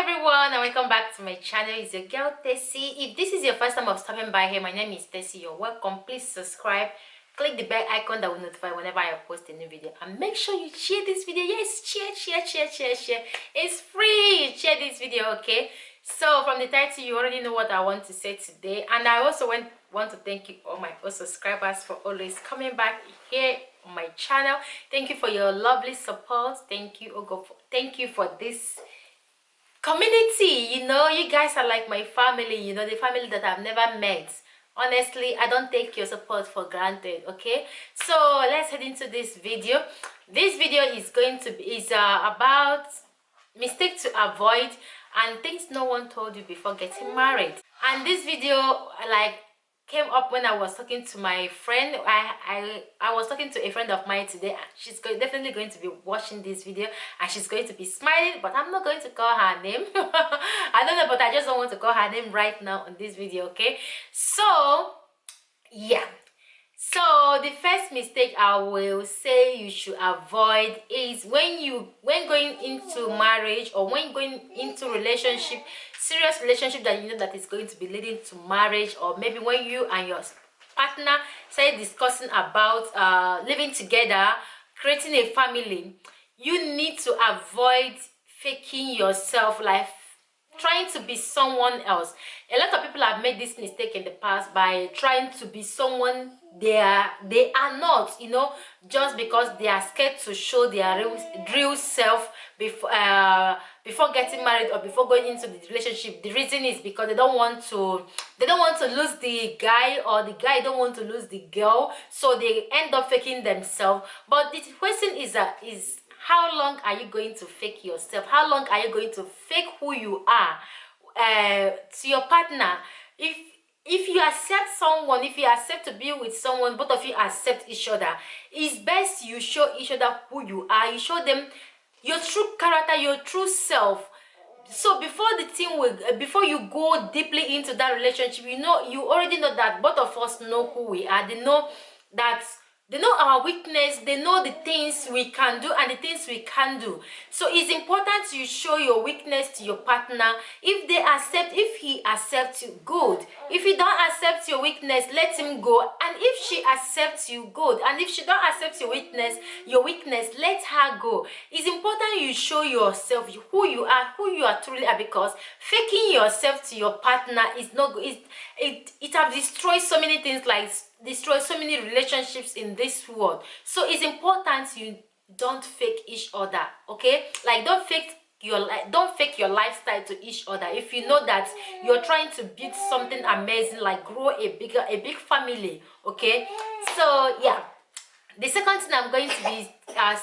everyone, and welcome back to my channel. It's your girl Tessy. If this is your first time of stopping by here, my name is Tessy. You're welcome. Please subscribe, click the bell icon that will notify whenever I post a new video, and make sure you share this video. Yes, share. It's free. Share this video, okay? So from the title, you already know what I want to say today, and I also want to thank you all my subscribers for always coming back here on my channel. Thank you for your lovely support. Thank you, oh God, thank you for this community. You guys are like my family, the family that I've never met. Honestly, I don't take your support for granted. Okay, so let's head into this video. This video is going to be about mistake to avoid and things no one told you before getting married. And this video came up when I was talking to my friend. I was talking to a friend of mine today, and she's definitely going to be watching this video, and she's going to be smiling, but I'm not going to call her name. I don't know, but I just don't want to call her name right now on this video. Okay, so yeah, so the first mistake I will say you should avoid is when going into marriage, or when going into serious relationship that you know that is going to be leading to marriage, or maybe when you and your partner start discussing about living together, creating a family. You need to avoid faking yourself, like trying to be someone else. A lot of people have made this mistake in the past by trying to be someone they are not, just because they are scared to show their real self before getting married or before going into the relationship. The reason is because they don't want to lose the guy, or the guy don't want to lose the girl, so they end up faking themselves. But the question is how long are you going to fake yourself? How long are you going to fake who you are to your partner? If you accept someone, if you accept to be with someone, both of you accept each other, it's best you show each other who you are. You show them your true character, your true self. So before you go deeply into that relationship, you already know that both of us know who we are. They know our weakness, they know the things we can do and the things we can't do. So it's important you show your weakness to your partner. If he accepts you, good. If he don't accept your weakness, let him go. And if she accepts you, good. And if she don't accept your weakness, let her go. It's important you show yourself who you are truly are, because faking yourself to your partner is not good. It has destroyed so many things, like destroy so many relationships in this world. So it's important you don't fake each other. Okay, like don't fake your lifestyle to each other. If you know that you're trying to build something amazing, like grow a big family. Okay, so yeah, the second thing I'm going to be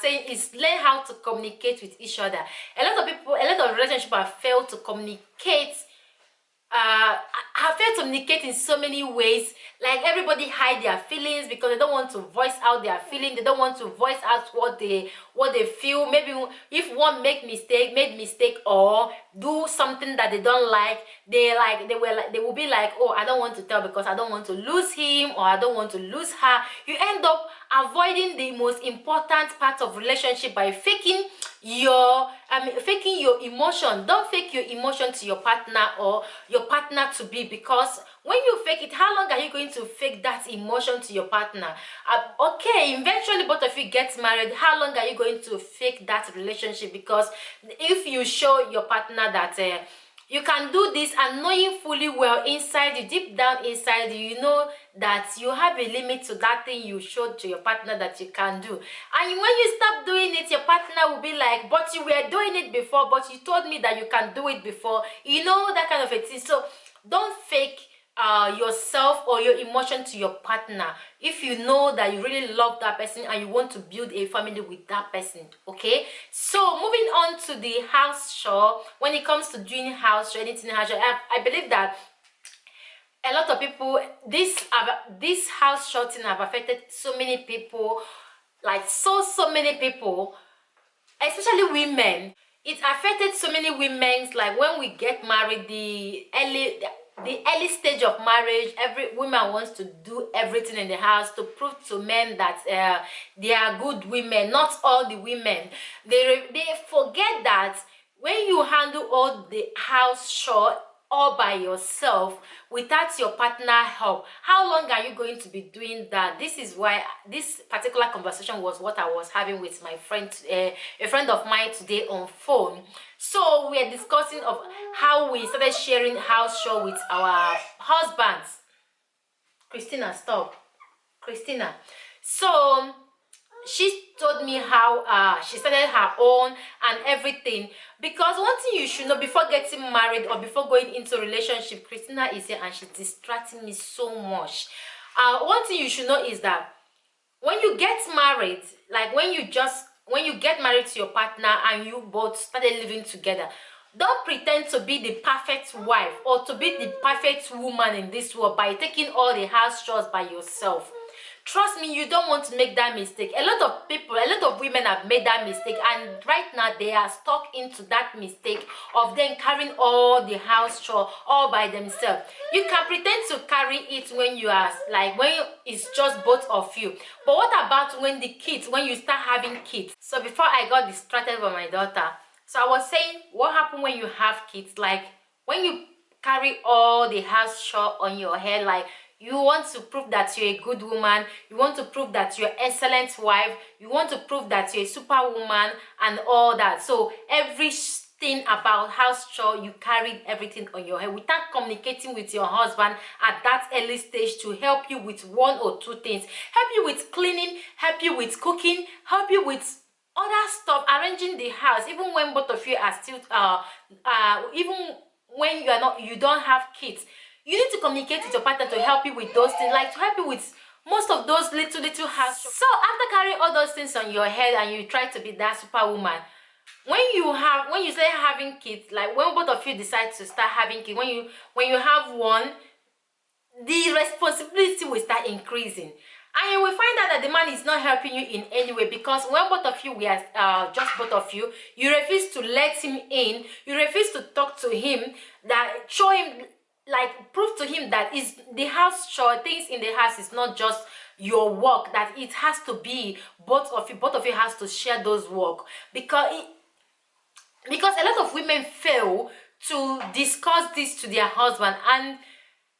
saying is learn how to communicate with each other. A lot of relationships have failed to communicate. Have failed to communicate in so many ways. Like everybody hide their feelings because they don't want to voice out their feeling. They don't want to voice out what they feel. Maybe if one made mistake or do something that they don't like, they will be like, oh, I don't want to tell because I don't want to lose him, or I don't want to lose her. You end up avoiding the most important part of relationship by faking your emotion. Don't fake your emotion to your partner or your partner to be, because when you fake it, how long are you going to fake that emotion to your partner? Okay, eventually both of you get married. How long are you going to fake that relationship? Because if you show your partner that you can do this, and knowing fully well inside you, deep down inside you, you know that you have a limit to that thing you showed to your partner that you can do. And when you stop doing it, your partner will be like, but you were doing it before, but you told me that you can do it before. That kind of a thing. So don't fake yourself or your emotion to your partner if you know that you really love that person and you want to build a family with that person. Okay, so moving on to the house chore. When it comes to doing house chore, anything house chore, I believe that a lot of people, this house chore thing have affected so many people, like so many people, especially women. It affected so many women. Like when we get married, the early stage of marriage, every woman wants to do everything in the house to prove to men that they are good women. Not all the women. They forget that when you handle all the house chore all by yourself without your partner help, how long are you going to be doing that? This is why this particular conversation was what I was having with my friend, a friend of mine today on phone. So we are discussing of how we started sharing house chore with our husbands. Christina, stop. Christina. So she told me how she started her own and everything. Because one thing you should know before getting married or before going into a relationship, Christina is here and she's distracting me so much. One thing you should know is that when you get married, like when you get married to your partner and you both started living together, don't pretend to be the perfect wife or to be the perfect woman in this world by taking all the house chores by yourself. Trust me, you don't want to make that mistake. A lot of people, a lot of women have made that mistake, and right now they are stuck into that mistake of them carrying all the house chore all by themselves. You can pretend to carry it when you are like when it's just both of you, but what about when you start having kids? So before I got distracted by my daughter, so I was saying what happens when you have kids, like when you carry all the house chore on your head, like you want to prove that you're a good woman, you want to prove that you're an excellent wife, you want to prove that you're a superwoman and all that. So everything about house chore, you carried everything on your head without communicating with your husband at that early stage to help you with one or two things. Help you with cleaning, help you with cooking, help you with other stuff, arranging the house, even when both of you are still even when you don't have kids. You need to communicate with your partner to help you with those things, like to help you with most of those little house. So after carrying all those things on your head and you try to be that superwoman, when you start having kids, like when both of you decide to start having kids, when you have one, the responsibility will start increasing, and you will find out that the man is not helping you in any way, because when both of you just both of you, you refuse to let him in, you refuse to talk to him, that show him, like prove to him that is the house chore, things in the house is not just your work, that it has to be both of you has to share those work, because a lot of women fail to discuss this to their husband, and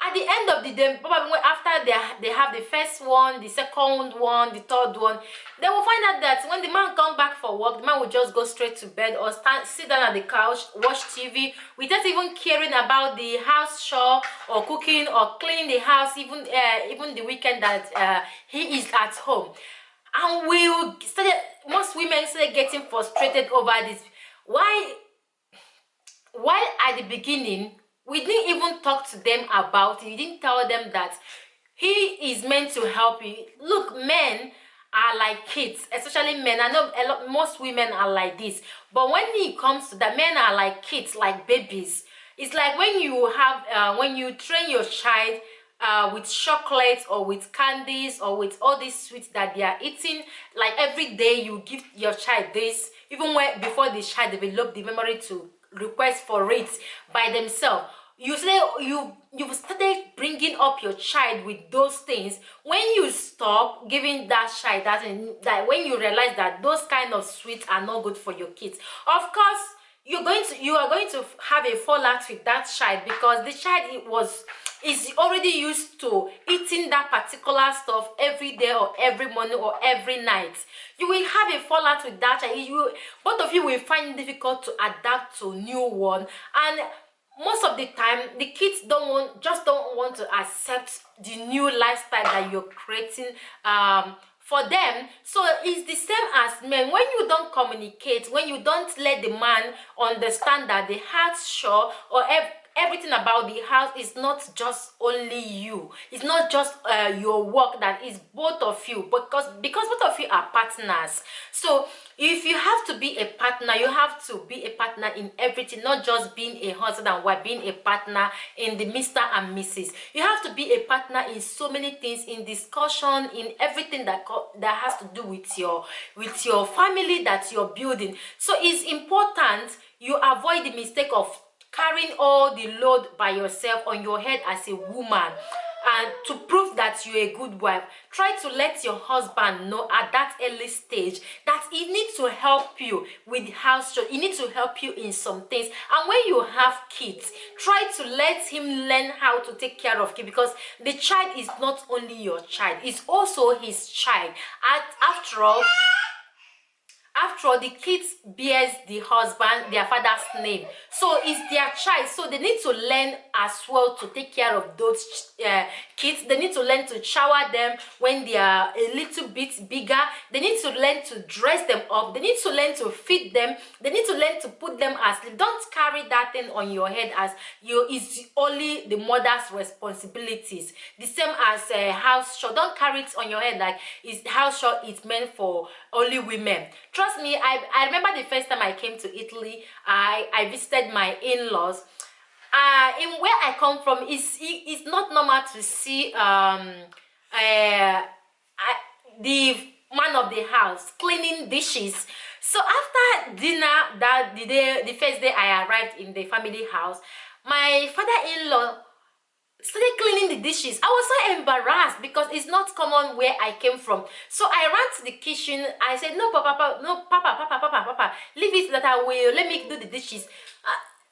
at the end of the day, probably after they have the first one, the second one, the third one, they will find out that when the man comes back for work, the man will just go straight to bed or sit down at the couch, watch TV, without even caring about the house chore or cooking or cleaning the house, even the weekend that he is at home. And most women started getting frustrated over this. Why at the beginning we didn't even talk to them about it? You didn't tell them that he is meant to help you. Look, men are like kids, especially men. I know most women are like this, but when it comes to that, men are like kids, like babies. It's like when you train your child with chocolate or with candies or with all these sweets that they are eating, like every day you give your child this, even before the child develop the memory to request for it by themselves. You've started bringing up your child with those things. When you stop giving that child that when you realize that those kind of sweets are not good for your kids, of course you are going to have a fallout with that child, because the child is already used to eating that particular stuff every day or every morning or every night. You will have a fallout with that child. Both of you will find it difficult to adapt to new one, and most of the time the kids don't want to accept the new lifestyle that you're creating for them. So it's the same as men. When you don't communicate, when you don't let the man understand that the house chore or everything about the house is not just only you, it's not just your work, that is both of you, because both of you are partners. So if you have to be a partner, you have to be a partner in everything, not just being a husband and wife, being a partner in the Mr. and Mrs. You have to be a partner in so many things, in discussion, in everything that has to do with your family that you're building. So it's important you avoid the mistake of carrying all the load by yourself on your head as a woman. and to prove that you're a good wife, try to let your husband know at that early stage that he needs to help you with house chores. He needs to help you in some things. And when you have kids, try to let him learn how to take care of kids, because the child is not only your child, it's also his child. After all, the kids bears the husband, their father's name, so it's their child. So they need to learn as well to take care of those kids. They need to learn to shower them when they are a little bit bigger. They need to learn to dress them up. They need to learn to feed them. They need to learn to put them asleep. Don't carry that thing on your head as you is only the mother's responsibilities. The same as house chore. Don't carry it on your head like it's house chore is meant for only women. Trust me, I remember the first time I came to Italy. I visited my in-laws. In where I come from, it's not normal to see the man of the house cleaning dishes. So after dinner, the first day I arrived in the family house, my father-in-law started cleaning the dishes. I was so embarrassed because it's not common where I came from. So I ran to the kitchen. I said, no, papa, no, papa, leave it that I will. Let me do the dishes.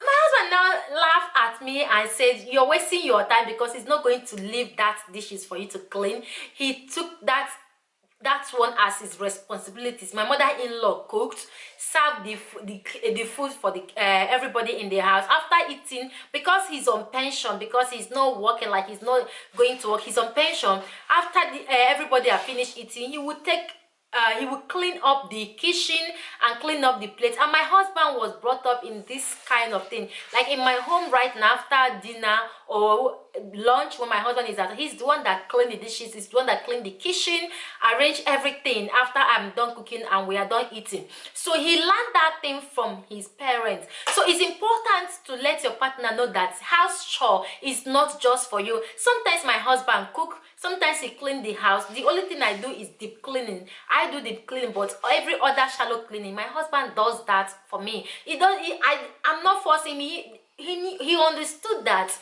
My husband now laughed at me and said, you're wasting your time because he's not going to leave that dishes for you to clean. He took that one as his responsibilities. My mother-in-law cooked, served the food for the everybody in the house. After eating, because he's on pension, because he's not working, like he's not going to work, he's on pension. After everybody have finished eating, he would clean up the kitchen and clean up the plates. And my husband was brought up in this kind of thing. Like in my home right now, after dinner or lunch, when my husband is out, he's the one that clean the dishes, he's the one that clean the kitchen, arrange everything after I'm done cooking and we are done eating. So he learned that thing from his parents. So it's important to let your partner know that house chore is not just for you. Sometimes my husband cook, sometimes he clean the house. The only thing I do is deep cleaning. I do deep cleaning, but every other shallow cleaning, my husband does that for me. I'm not forcing me. He understood that.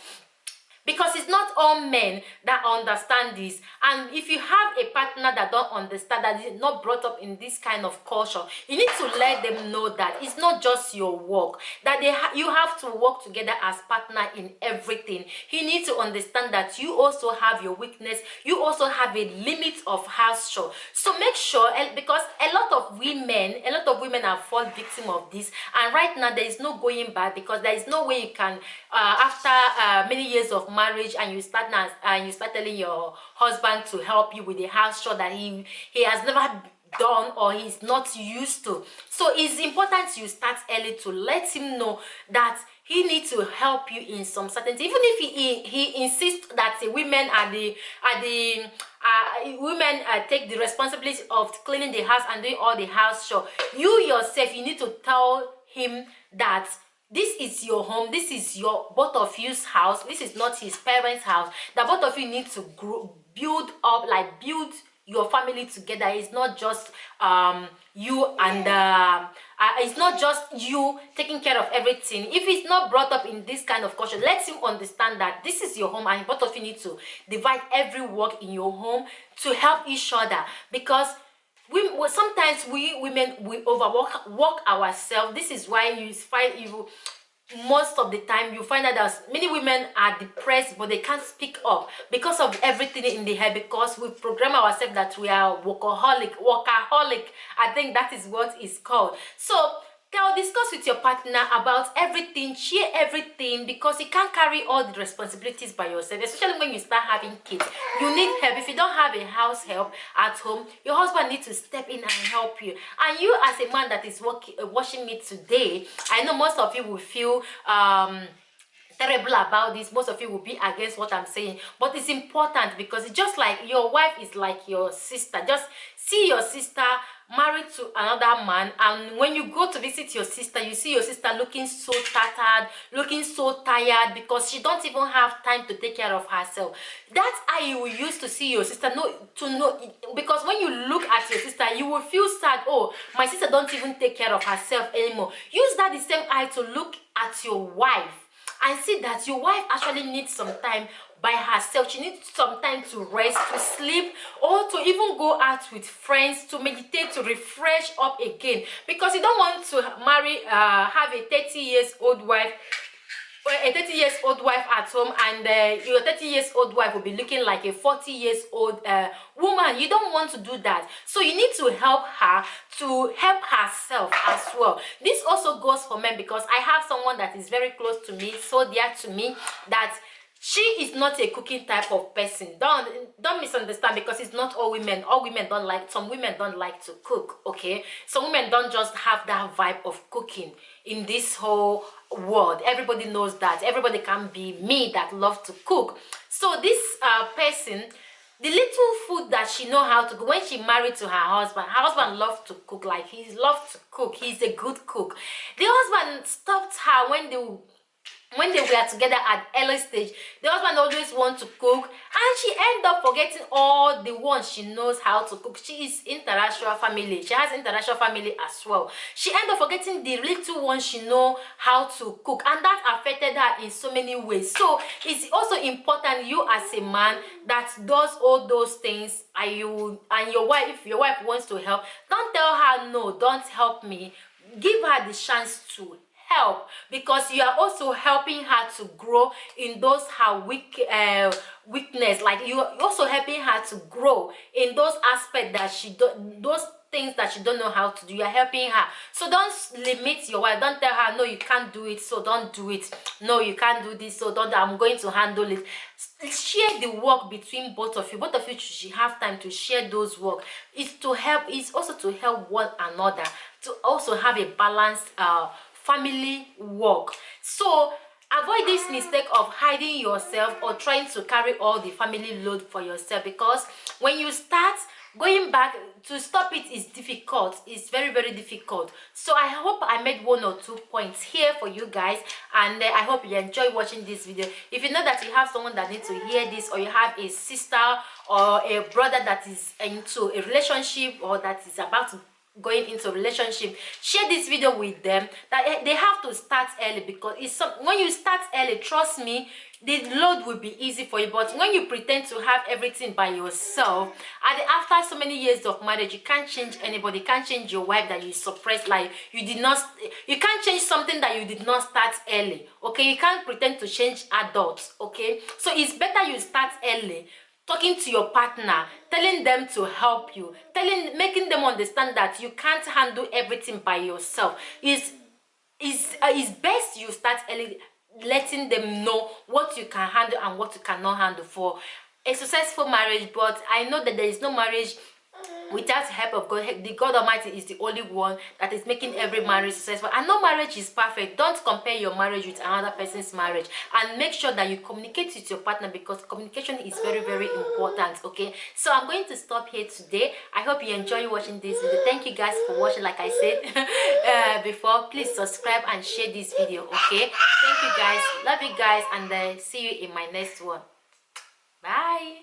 Because it's not all men that understand this. And if you have a partner that don't understand, that is not brought up in this kind of culture, you need to let them know that it's not just your work, that you have to work together as partner in everything. You need to understand that you also have your weakness, you also have a limit of house chore. So make sure, because a lot of women have fallen victim of this, and right now there is no going back, because there is no way you can after many years of marriage and you start telling your husband to help you with the house chore that he has never done or he's not used to. So it's important you start early to let him know that he needs to help you in some certain things. Even if he insists that the women take the responsibility of cleaning the house and doing all the house chore, you yourself, you need to tell him that this is your home, this is your both of you's house, this is not his parents' house, that both of you need to build your family together. It's not just you and it's not just you taking care of everything. If it's not brought up in this kind of culture, let him understand that this is your home and both of you need to divide every work in your home to help each other. Because sometimes we women, we overwork ourselves. This is why most of the time you find that many women are depressed, but they can't speak up because of everything in the head, because we program ourselves that we are workaholic. I think that is what it's called. So discuss with your partner about everything, share everything, because you can't carry all the responsibilities by yourself, especially when you start having kids. You need help. If you don't have a house help at home, your husband needs to step in and help you. And you, as a man that is watching me today, I know most of you will feel terrible about this. Most of you will be against what I'm saying, but it's important, because it's just like your wife is like your sister. Just see your sister married to another man, and when you go to visit your sister, you see your sister looking so tattered, looking so tired, because she don't even have time to take care of herself. That's how you will use to see your sister, because when you look at your sister, you will feel sad. Oh, my sister don't even take care of herself anymore. Use that the same eye to look at your wife. and see that your wife actually needs some time by herself. She needs some time to rest, to sleep, or to even go out with friends, to meditate, to refresh up again, because you don't want to marry have a 30 years old wife, a 30 years old wife at home, and your 30 years old wife will be looking like a 40 years old woman. You don't want to do that. So you need to help her to help herself as well. This also goes for men, because I have someone that is very close to me, so dear to me, that she is not a cooking type of person. Don't misunderstand, because it's not all women. All women don't like, some women don't like to cook, okay? Some women don't just have that vibe of cooking in this whole world. Everybody knows that. Everybody can be me that love to cook. So this person, the little food that she know how to cook, when she married to her husband loved to cook. Like, he loved to cook. He's a good cook. The husband stopped her when they were together at early stage. The husband always want to cook, and she end up forgetting all the ones she knows how to cook. She is interracial family. She has interracial family as well. She end up forgetting the little ones she know how to cook, and that affected her in so many ways. So it's also important, you as a man that does all those things, and your wife, if your wife wants to help, don't tell her no, don't help me. Give her the chance to help, because you are also helping her to grow in those her weakness. Like, you're also helping her to grow in those aspects that she don't, those things that she don't know how to do. You're helping her. So don't limit your wife. Don't tell her no, you can't do it, so don't do it. No, you can't do this, so don't. I'm going to handle it. Share the work between both of you. Both of you should have time to share those work. It's to help. It's also to help one another, to also have a balanced family work. So avoid this mistake of hiding yourself or trying to carry all the family load for yourself, because when you start going back, to stop it is difficult. It's very, very difficult. So I hope I made 1 or 2 points here for you guys, and I hope you enjoy watching this video. If you know that you have someone that needs to hear this, or you have a sister or a brother that is into a relationship, or that is about to going into a relationship, share this video with them, that they have to start early, because when you start early, trust me, the load will be easy for you. But when you pretend to have everything by yourself, after so many years of marriage, you can't change anybody. You can't change your wife that you suppressed, like you can't change something that you did not start early, okay? You can't pretend to change adults, okay? So it's better you start early, talking to your partner, telling them to help you, making them understand that you can't handle everything by yourself. It's best you start early, letting them know what you can handle and what you cannot handle for a successful marriage. But I know that there is no marriage without the help of God. The God Almighty is the only one that is making every marriage successful, and no marriage is perfect. Don't compare your marriage with another person's marriage, and make sure that you communicate with your partner, because communication is very, very important, okay? So I'm going to stop here today. I hope you enjoy watching this video. Thank you guys for watching. Like I said before, please subscribe and share this video, okay? Thank you guys, love you guys, and see you in my next one. Bye.